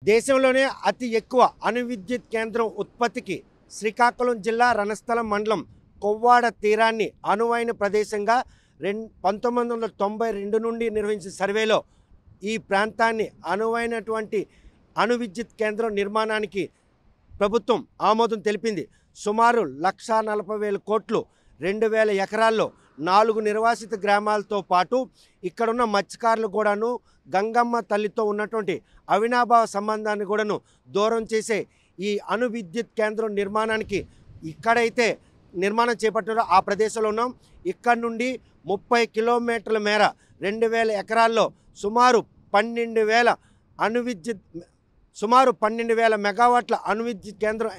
దేశంలోనే అతి ఎక్కువ అణు విద్యుత్ కేంద్రం ఉత్పత్తికి శ్రీకాకుళం జిల్లా రణస్థలం మండలం కొవ్వాడ తీరాన్ని అనువైన ప్రదేశంగా 1992 నుండి నిర్వహించిన సర్వేలో ఈ ప్రాంతాన్ని అనువైనటువంటి అణు విద్యుత్ కేంద్రం నిర్మాణానికి ప్రభుత్వం ఆమోదం తెలిపింది. సుమారు 1,40,000 కోట్లు 2,000 ఎకరాల్లో 4 నిర్వాసిత గ్రామాలతో పాటు ఇక్కడున్న మత్స్యకారులు కూడాను గంగమ్మ తల్లితో ఉన్నటువంటి అవినాభావ సంబంధాన్ని కూడాను దూరం చేసే ఈ అణు విద్యుత్ కేంద్రం నిర్మాణానికి ఇక్కడైతే నిర్మాణం చేపట్టారో ఆ ప్రదేశంలో ఉన్నాం. ఇక్కడ నుండి 30 కిలోమీటర్ల మేర 2,000 ఎకరాల్లో సుమారు 12,000 మెగావాట్ల అణు విద్యుత్ కేంద్రం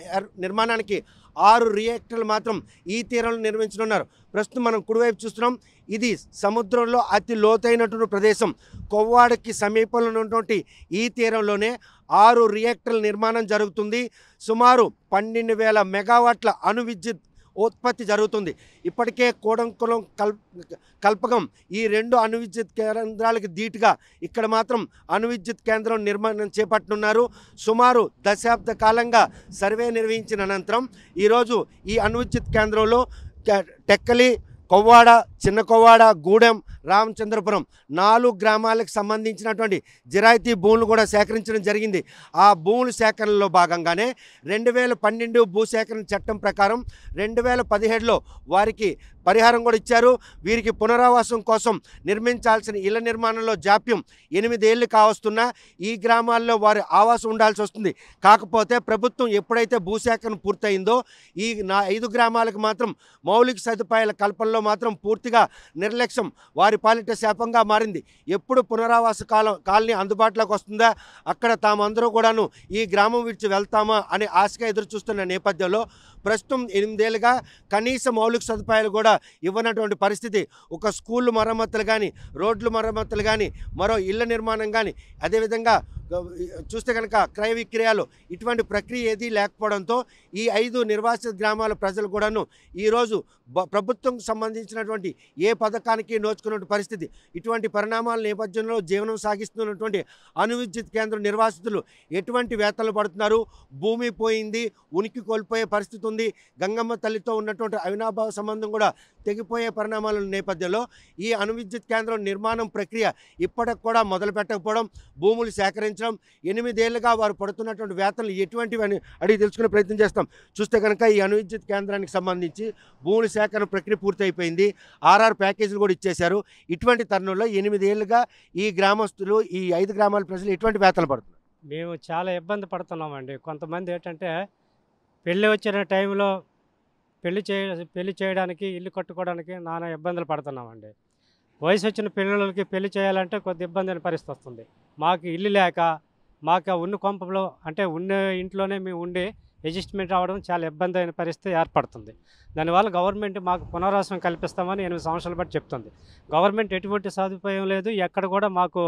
నిర్మాణానికి 6 రియాక్టర్లు మాత్రం ఈ తీరంలో నిర్మించనున్నారు. ప్రస్తుతం మనం కుడివైపు చూస్తున్నాం. ఇది సముద్రంలో అతి లోతైనటువంటి ప్రదేశం. కొవ్వాడకి సమీపంలో ఉన్నటువంటి ఈ తీరంలోనే 6 రియాక్టర్ల నిర్మాణం జరుగుతుంది. సుమారు 12,000 మెగావాట్ల అణు విద్యుత్ ఉత్పత్తి జరుగుతుంది. ఇప్పటికే కోడంకులం కల్పకం ఈ 2 అణు విద్యుత్ కేంద్రాలకు ధీటుగా ఇక్కడ మాత్రం అణు విద్యుత్ కేంద్రం నిర్మాణం చేపట్టనున్నారు. సుమారు దశాబ్ద కాలంగా సర్వే నిర్వహించిన అనంతరం ఈరోజు ఈ అణు విద్యుత్ కేంద్రంలో టెక్కలి, కొవ్వాడ, చిన్న కొవ్వాడ, గూడెం, రామచంద్రపురం 4 గ్రామాలకు సంబంధించినటువంటి జిరాయితీ భూములు కూడా సేకరించడం జరిగింది. ఆ భూముల సేకరణలో భాగంగానే 2012 భూసేకరణ చట్టం ప్రకారం 2017లో వారికి పరిహారం కూడా ఇచ్చారు. వీరికి పునరావాసం కోసం నిర్మించాల్సిన ఇళ్ల నిర్మాణంలో జాప్యం 8 ఏళ్ళు కావస్తున్నా ఈ గ్రామాల్లో వారి ఆవాసం ఉండాల్సి వస్తుంది. కాకపోతే ప్రభుత్వం ఎప్పుడైతే భూసేకరణ పూర్తయిందో ఈ 5 గ్రామాలకు మాత్రం మౌలిక సదుపాయాల కల్పనలో మాత్రం పూర్తిగా నిర్లక్ష్యం వారి పాలిట శాపంగా మారింది. ఎప్పుడు పునరావాస కాలనీ అందుబాటులోకి వస్తుందా, అక్కడ తామందరూ కూడాను ఈ గ్రామం విడిచి వెళ్తామా అనే ఆశగా ఎదురు చూస్తున్న నేపథ్యంలో ప్రస్తుతం 8 ఏళ్ళుగా కనీస మౌలిక సదుపాయాలు కూడా ఇవ్వనటువంటి పరిస్థితి. ఒక స్కూళ్ళు మరమ్మతులు కానీ, రోడ్లు మరమ్మతులు కానీ, మరో ఇళ్ల నిర్మాణం కానీ, అదేవిధంగా చూస్తే కనుక క్రయ విక్రయాలు ఇటువంటి ప్రక్రియ ఏదీ లేకపోవడంతో ఈ 5 నిర్వాసిత గ్రామాల ప్రజలు కూడాను ఈరోజు ప్రభుత్వం సంబంధించినటువంటి ఏ పథకానికి నోచుకున్నటువంటి పరిస్థితి. ఇటువంటి పరిణామాల నేపథ్యంలో జీవనం సాగిస్తున్నటువంటి అణు విద్యుత్ కేంద్రం నిర్వాసితులు ఎటువంటి వేతనలు పడుతున్నారు, భూమి పోయింది, ఉనికి కోల్పోయే పరిస్థితి ఉంది, గంగమ్మ తల్లితో ఉన్నటువంటి అవినాభావ సంబంధం కూడా తెగిపోయే పరిణామాల నేపథ్యంలో ఈ అణు విద్యుత్ కేంద్రం నిర్మాణం ప్రక్రియ ఇప్పటికి కూడా మొదలు పెట్టకపోవడం, భూములు సేకరించడం, 8 ఏళ్ళుగా వారు పడుతున్నటువంటి వేతనలు ఎటువంటివి అని అడిగి తెలుసుకునే ప్రయత్నం చేస్తాం. చూస్తే కనుక ఈ అణు విద్యుత్ కేంద్రానికి సంబంధించి భూముల సేకరణ ప్రక్రియ పూర్తయిపోయింది. RR ప్యాకేజీలు కూడా ఇచ్చేశారు. ఇటువంటి తరుణంలో 8 ఏళ్ళుగా ఈ గ్రామస్తులు, ఈ 5 గ్రామాల ప్రజలు ఎటువంటి వేతనలు పడుతున్నారు? మేము చాలా ఇబ్బంది పడుతున్నామండి. కొంతమంది ఏంటంటే పెళ్ళి వచ్చిన టైంలో పెళ్లి చేయడానికి, ఇల్లు కట్టుకోవడానికి నానా ఇబ్బందులు పడుతున్నామండి. వయసు వచ్చిన పిల్లలకి పెళ్లి చేయాలంటే కొద్ది ఇబ్బంది అయిన పరిస్థితి వస్తుంది. మాకు ఇల్లు లేక మాకు ఉన్న కొంపలో అంటే ఉన్న ఇంట్లోనే మేము ఉండి అడ్జస్ట్మెంట్ అవ్వడం చాలా ఇబ్బంది అయిన పరిస్థితి ఏర్పడుతుంది. దానివల్ల గవర్నమెంట్ మాకు పునరావాసం కల్పిస్తామని 8 సంవత్సరాల బట్టి చెప్తుంది. గవర్నమెంట్ ఎటువంటి సదుపాయం లేదు, ఎక్కడ కూడా మాకు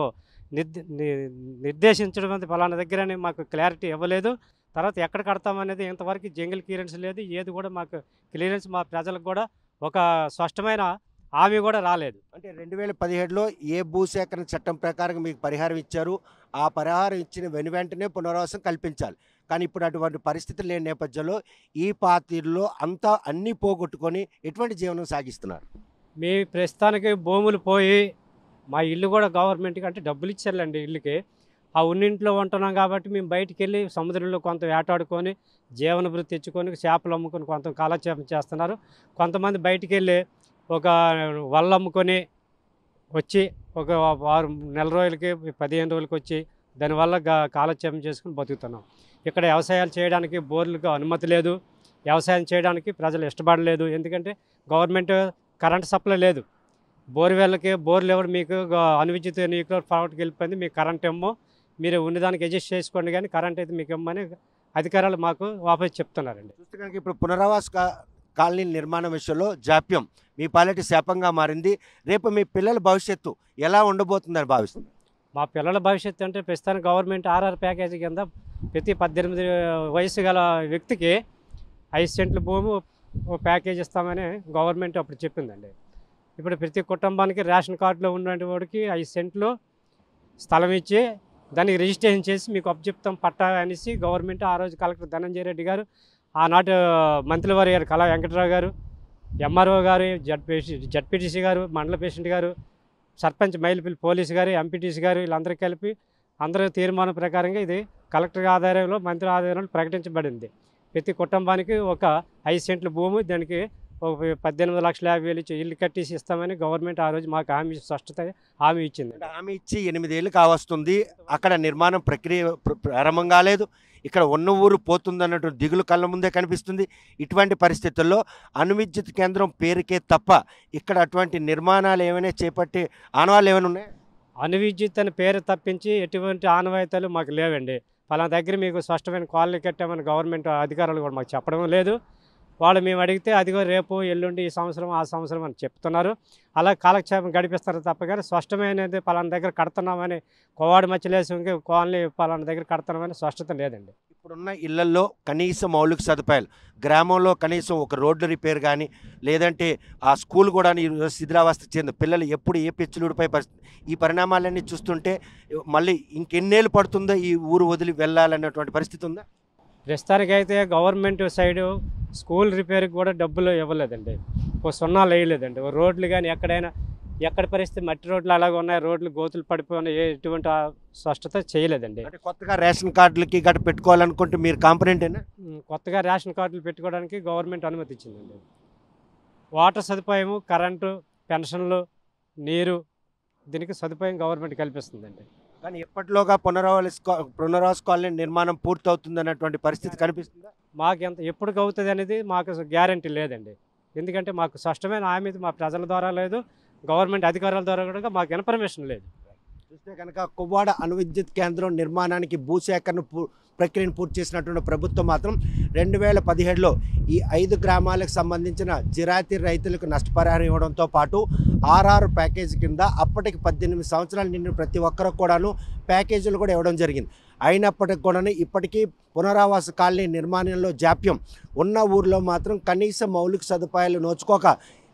నిర్దేశించడం అనేది ఫలానా దగ్గరని మాకు క్లారిటీ ఇవ్వలేదు. తర్వాత ఎక్కడ కడతామనేది ఇంతవరకు జంగిల్ క్లియరెన్స్ లేదు, ఏది కూడా మాకు క్లియరెన్స్ మా ప్రజలకు కూడా ఒక స్పష్టమైన హామీ కూడా రాలేదు. అంటే 2017లో ఏ భూసేకరణ చట్టం ప్రకారం మీకు పరిహారం ఇచ్చారు, ఆ పరిహారం ఇచ్చిన వెంటనే పునరావాసం కల్పించాలి. కానీ ఇప్పుడు అటువంటి పరిస్థితులు లేని నేపథ్యంలో ఈ పార్టీల్లో అంతా అన్నీ పోగొట్టుకొని ఎటువంటి జీవనం సాగిస్తున్నారు? మీ ప్రస్తుతానికి భూములు పోయి మా ఇల్లు కూడా గవర్నమెంట్కి అంటే డబ్బులు ఇచ్చారులేండి ఇల్లుకి. ఆ ఉన్నింట్లో ఉంటున్నాం కాబట్టి మేము బయటికి వెళ్ళి సముద్రంలో కొంత వేటాడుకొని జీవన వృత్తి తెచ్చుకొని చేపలు అమ్ముకొని కొంత కాలక్షేపం చేస్తున్నారు. కొంతమంది బయటికి వెళ్ళి ఒక వల్ల అమ్ముకొని వచ్చి ఒక నెల రోజులకి 15 రోజులకి వచ్చి దానివల్ల కాలక్షేపం చేసుకుని బతుకుతున్నాం. ఇక్కడ వ్యవసాయాలు చేయడానికి బోర్లకు అనుమతి లేదు, వ్యవసాయం చేయడానికి ప్రజలు ఇష్టపడలేదు. ఎందుకంటే గవర్నమెంట్ కరెంట్ సప్లై లేదు. బోర్లు ఎవరు మీకు అణు విద్యుత్ న్యూక్లియర్ పవర్కి వెళ్ళిపోయింది, మీకు కరెంట్ ఏమో మీరు ఉన్నదానికి అడ్జస్ట్ చేసుకోండి కానీ కరెంట్ అయితే మీకు ఇమ్మని అధికారులు మాకు వాపస్ చెప్తున్నారండి. చూస్తే కనుక ఇప్పుడు పునరావాస కాలనీ నిర్మాణం విషయంలో జాప్యం మీ పాలిట శాపంగా మారింది. రేపు మీ పిల్లల భవిష్యత్తు ఎలా ఉండబోతుందని భావిస్తుంది? మా పిల్లల భవిష్యత్తు అంటే ప్రస్తుతానికి గవర్నమెంట్ RR ప్యాకేజీ కింద ప్రతి 18 వయసు గల వ్యక్తికి 5 సెంట్ల భూమి ప్యాకేజ్ ఇస్తామని గవర్నమెంట్ అప్పుడు చెప్పిందండి. ఇప్పుడు ప్రతి కుటుంబానికి రేషన్ కార్డులో ఉన్నటువంటి వాడికి 5 సెంట్లు స్థలం ఇచ్చి దానికి రిజిస్ట్రేషన్ చేసి మీకు అప్పచెప్తాం పట్టా అనేసి గవర్నమెంట్ ఆ రోజు కలెక్టర్ ధనంజయ రెడ్డి గారు, ఆనాటి మంత్రివారి గారు కళా వెంకటరావు గారు, ఎంఆర్ఓ గారు, జడ్పీటీసీ గారు, మండల ప్రెసిడెంట్ గారు, సర్పంచ్ మైలుపల్లి పోలీసు గారు, ఎంపీటీసీ గారు, వీళ్ళందరూ కలిపి అందరూ తీర్మానం ప్రకారంగా ఇది కలెక్టర్ ఆధ్వర్యంలో మంత్రి ఆధ్వర్యంలో ప్రకటించబడింది. ప్రతి కుటుంబానికి ఒక 5 సెంట్ల భూమి, దానికి ఒక 18,50,000 ఇచ్చి ఇల్లు కట్టేసి ఇస్తామని గవర్నమెంట్ ఆ రోజు మాకు హామీ ఇచ్చింది. హామీ ఇచ్చి 8 ఏళ్ళు కావస్తుంది. అక్కడ నిర్మాణం ప్రక్రియ ప్రారంభం కాలేదు. ఇక్కడ ఉన్న ఊరు పోతుందన్నట్టు దిగులు కళ్ళ ముందే కనిపిస్తుంది. ఇటువంటి పరిస్థితుల్లో అణువిద్యుత్ కేంద్రం పేరుకే తప్ప ఇక్కడ అటువంటి నిర్మాణాలు ఏమైనా చేపట్టే ఆనవాళ్ళు ఏమైనా ఉన్నాయి? అణువిద్యుత్ అని పేరు తప్పించి ఎటువంటి ఆనవాయితీలు మాకు లేవండి. పలానా దగ్గర మీకు స్పష్టమైన కాలనీ కట్టామని గవర్నమెంట్ అధికారులు కూడా మాకు చెప్పడం లేదు. వాళ్ళు మేము అడిగితే అదిగో రేపు ఎల్లుండి ఈ సంవత్సరం ఆ సంవత్సరం అని చెప్తున్నారు. అలా కాలక్షేపం గడిపిస్తారు తప్ప కానీ స్పష్టమైనది పలానా దగ్గర కడుతున్నామని కోవాడు మచ్చలేసి కాలనీ పలానా దగ్గర కడుతున్నామని స్పష్టత లేదండి. ఇప్పుడున్న ఇళ్లల్లో కనీస మౌలిక సదుపాయాలు, గ్రామంలో కనీసం ఒక రోడ్డు రిపేర్ కానీ లేదంటే ఆ స్కూల్ కూడా శిథిలావస్థ చెంది పిల్లలు ఎప్పుడు ఏ పిచ్చులుడిపై పరిస్థితి. ఈ పరిణామాలన్నీ చూస్తుంటే మళ్ళీ ఇంకెన్నేళ్ళు పడుతుందో ఈ ఊరు వదిలి వెళ్ళాలన్నటువంటి పరిస్థితి ఉందా? ప్రస్తుతానికైతే గవర్నమెంట్ సైడు స్కూల్ రిపేర్కి కూడా డబ్బులు ఇవ్వలేదండి. సున్నాలు వేయలేదండి. రోడ్లు కానీ ఎక్కడ పరిస్థితి మట్టి రోడ్లు అలాగే ఉన్నాయి, రోడ్లు గోతులు పడిపోయినాయి, ఎటువంటి స్పష్టత చేయలేదండి. అంటే కొత్తగా రేషన్ కార్డులకి గట్ట పెట్టుకోవాలనుకుంటే మీరు కాంపనెంటేనా? కొత్తగా రేషన్ కార్డులు పెట్టుకోవడానికి గవర్నమెంట్ అనుమతి ఇచ్చిందండి. వాటర్ సదుపాయము, కరెంటు, పెన్షన్లు, నీరు, దీనికి సదుపాయం గవర్నమెంట్ కల్పిస్తుందండి. కానీ ఎప్పటిలోగా పునరావాస కాలనీ నిర్మాణం పూర్తవుతుంది అన్నటువంటి పరిస్థితి కనిపిస్తుందా? మాకు ఎప్పటికి అవుతుంది అనేది మాకు గ్యారంటీ లేదండి. ఎందుకంటే మాకు స్పష్టమైన హామీ మా ప్రజల ద్వారా లేదు, గవర్నమెంట్ అధికారుల ద్వారా కూడా మాకు ఇన్ఫర్మేషన్ లేదు. చూస్తే కనుక కొవ్వాడ అణువిద్యుత్ కేంద్రం నిర్మాణానికి భూసేకరణ ప్రక్రియను పూర్తి చేసినటువంటి ప్రభుత్వం మాత్రం 2017లో ఈ 5 గ్రామాలకు సంబంధించిన జిరాతీ రైతులకు నష్టపరిహారం ఇవ్వడంతో పాటు RR ప్యాకేజీ కింద అప్పటికి 18 సంవత్సరాలు నిండిన ప్రతి ఒక్కరికి కూడాను ప్యాకేజీలు కూడా ఇవ్వడం జరిగింది. అయినప్పటికి కూడా ఇప్పటికీ పునరావాస కాలనీ నిర్మాణంలో జాప్యం, ఉన్న ఊరిలో మాత్రం కనీస మౌలిక సదుపాయాలు నోచుకోక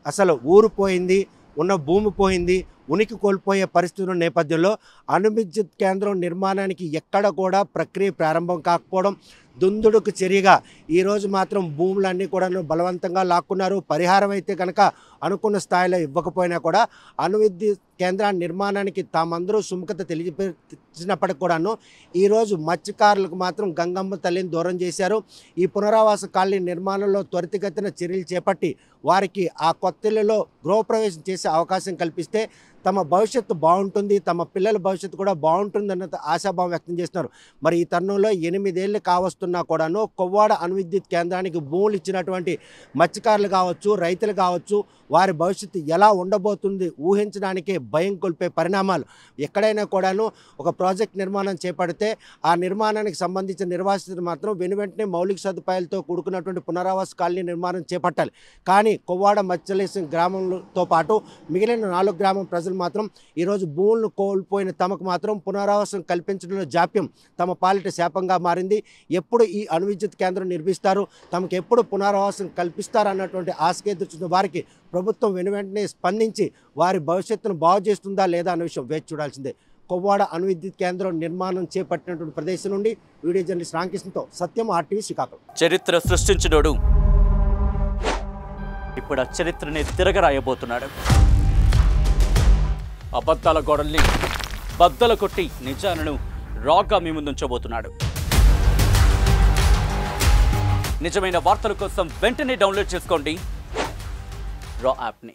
అసలు ఊరు పోయింది, ఉన్న భూమి పోయింది, ఉనికి కోల్పోయే పరిస్థితుల నేపథ్యంలో అణువిద్యుత్ కేంద్రం నిర్మాణానికి ఎక్కడ కూడా ప్రక్రియ ప్రారంభం కాకపోవడం దుందుడుకు చర్యగా ఈరోజు మాత్రం భూములన్నీ కూడా బలవంతంగా లాక్కున్నారు. పరిహారం అయితే కనుక అనుకున్న స్థాయిలో ఇవ్వకపోయినా కూడా అణువిద్యుత్ కేంద్ర నిర్మాణానికి తామందరూ సుముఖత తెలియజేసినప్పటికి కూడాను ఈరోజు మత్స్యకారులకు మాత్రం గంగమ్మ తల్లిని దూరం చేశారు. ఈ పునరావాస కాలనీ నిర్మాణంలో త్వరితగతిన చర్యలు చేపట్టి వారికి ఆ కొత్తిళ్లలో గృహప్రవేశం చేసే అవకాశం కల్పిస్తే తమ భవిష్యత్తు బాగుంటుంది, తమ పిల్లల భవిష్యత్తు కూడా బాగుంటుందన్న ఆశాభావం వ్యక్తం చేస్తున్నారు. మరి ఈ తరుణంలో 8 ఏళ్ళు కావస్తున్నా కూడాను కొవ్వాడ అణువిద్యుత్ కేంద్రానికి భూములు ఇచ్చినటువంటి మత్స్యకారులు కావచ్చు, రైతులు కావచ్చు, వారి భవిష్యత్తు ఎలా ఉండబోతుంది ఊహించడానికే భయం కొల్పే పరిణామాలు. ఎక్కడైనా కూడాను ఒక ప్రాజెక్ట్ నిర్మాణం చేపడితే ఆ నిర్మాణానికి సంబంధించిన నిర్వాసితులు మాత్రం వెనువెంటనే మౌలిక సదుపాయాలతో కూడుకున్నటువంటి పునరావాస కాలనీ నిర్మాణం చేపట్టాలి. కానీ కొవ్వాడ మత్స్యలేశం గ్రామంతో పాటు మిగిలిన 4 గ్రామం ప్రజలు మాత్రం ఈరోజు భూములను కోల్పోయిన తమకు మాత్రం పునరావాసం కల్పించడంలో జాప్యం తమ పాలిట శాపంగా మారింది. ఎప్పుడు ఈ అణువిద్యుత్ కేంద్రం నిర్మిస్తారు, తమకు ఎప్పుడు పునరావాసం కల్పిస్తారు అన్నటువంటి ఆశగా ఎదుర్కొన్న వారికి ప్రభుత్వం వెనువెంటనే స్పందించి వారి భవిష్యత్తును బాగు చేస్తుందా లేదా అన్న విషయం వేచి చూడాల్సిందే. కొవ్వాడ అణువిద్యుత్ కేంద్రం నిర్మాణం చేపట్టినటువంటి ప్రదేశం నుండి వీడియో జర్నలిస్ట్ రామకృష్ణతో సత్యం, RTV శ్రీకాకుళం. చరిత్ర సృష్టించినోడు ఇప్పుడు ఆ చరిత్రని తిరగరాయబోతున్నాడు. అబద్ధాల గోడల్ని బద్దలు కొట్టి నిజాలను రాగా మీ ముందుంచబోతున్నాడు. నిజమైన వార్తల కోసం వెంటనే డౌన్లోడ్ చేసుకోండి రా యాప్ని.